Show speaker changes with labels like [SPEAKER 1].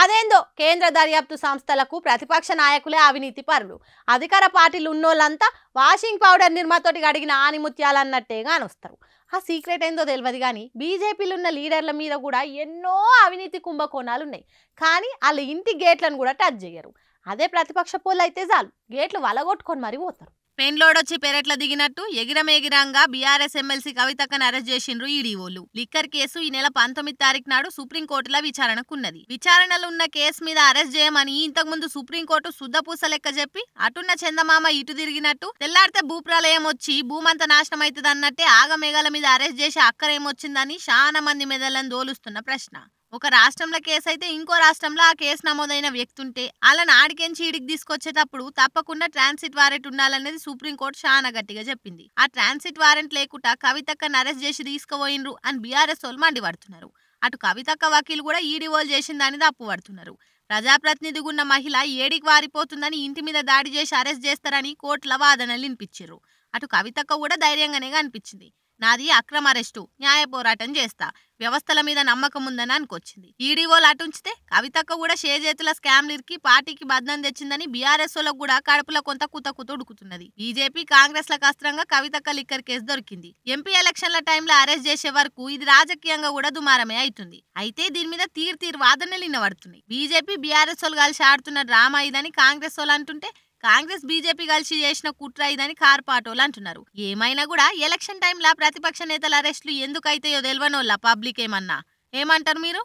[SPEAKER 1] అదేందో కేంద్ర దర్యాప్తు సంస్థలకు ప్రతిపక్ష నాయకులే అవినీతి పరులు, అధికార పార్టీలు ఉన్నోళ్ళంతా వాషింగ్ పౌడర్ నిర్మాతోటి అడిగిన ఆనిముత్యాలన్నట్టేగా అనొస్తారు. ఆ సీక్రెట్ ఏందో తెలియదు కానీ బీజేపీలో ఉన్న లీడర్ల మీద కూడా ఎన్నో అవినీతి కుంభకోణాలు ఉన్నాయి. కానీ వాళ్ళ ఇంటి గేట్లను కూడా టచ్ చేయరు. అదే ప్రతిపక్ష పోళ్ళు అయితే చాలు గేట్లు వలగొట్టుకొని మరీ పోతారు.
[SPEAKER 2] పెన్లోడొచ్చి పెరట్ల దిగినట్టు ఎగిరమేగిరంగా బీఆర్ఎస్ ఎమ్మెల్సీ కవితక్కను అరెస్ట్ చేసిండ్రు ఈడీఓలు. లిక్కర్ కేసు ఈ నెల 19 తారీఖు నాడు సుప్రీంకోర్టులో విచారణకున్నది. విచారణలో ఉన్న కేసు మీద అరెస్ట్ చేయమని ఇంతకుముందు సుప్రీంకోర్టు శుద్ధపూస లెక్క చెప్పి అటున్న చందమామ ఇటు తిరిగినట్టు, తెల్లాడితే భూప్రలయం వచ్చి భూమంత నాశనం అవుతుంది అన్నట్టే ఆగమేఘాల మీద అరెస్ట్ చేసి అక్కరేమొచ్చిందని చాలా మంది మెదళ్ళని దోలుస్తున్న ప్రశ్న. ఒక రాష్ట్రంలో కేసు అయితే ఇంకో రాష్ట్రంలో ఆ కేసు నమోదైన వ్యక్తి ఉంటే అలా నాడికెంచి ఈడికి తీసుకొచ్చేటప్పుడు తప్పకుండా ట్రాన్సిట్ వారెంట్ ఉండాలనేది సుప్రీంకోర్టు చాలా గట్టిగా చెప్పింది. ఆ ట్రాన్సిట్ వారెంట్ లేకుండా కవితక్కను అరెస్ట్ చేసి తీసుకుపోయినరు అని బీఆర్ఎస్ వాళ్ళు మండిపడుతున్నారు. అటు కవితక్క వకీలు కూడా ఈడీఓలు చేసిందని తప్పు పడుతున్నారు. ప్రజాప్రతినిధిగా ఉన్న మహిళ ఏడికి వారిపోతుందని ఇంటి మీద దాడి చేసి అరెస్ట్ చేస్తారని కోర్టుల వాదనలు వినిపించారు. అటు కవితక్క కూడా ధైర్యంగానే అనిపించింది. నాది అక్రమ అరెస్టు, న్యాయ పోరాటం చేస్తా, వ్యవస్థల మీద నమ్మకం ఉందని అనుకొచ్చింది. ఈడీఓలు అటుంచితే కవితక్క కూడా చేతుల స్కామ్లకి పార్టీకి బద్నం తెచ్చిందని బీఆర్ఎస్ వాళ్ళకు కూడా కడుపులో కొంత కుత ఉడుకుతున్నది. బీజేపీ కాంగ్రెస్ లకు అస్త్రంగా కవితక్క లిక్కర్ కేసు దొరికింది. ఎంపీ ఎలక్షన్ల టైంలో అరెస్ట్ చేసే వరకు ఇది రాజకీయంగా కూడా దుమారమే అవుతుంది. అయితే దీని మీద తీరు వాదనలు వినబడుతున్నాయి. బీజేపీ బీఆర్ఎస్ వాళ్ళు కలిసి ఆడుతున్న డ్రామా ఇదని కాంగ్రెస్ వాళ్ళు అంటుంటే, కాంగ్రెస్ బీజేపీ కలిసి చేసిన కుట్ర ఇదని కార్పాటోలు అంటున్నారు. ఏమైనా కూడా ఎలక్షన్ టైంలో ప్రతిపక్ష నేతల అరెస్టులు ఎందుకైతాయో తెలియనోళ్ళ పబ్లిక్ ఏమంటారు మీరు?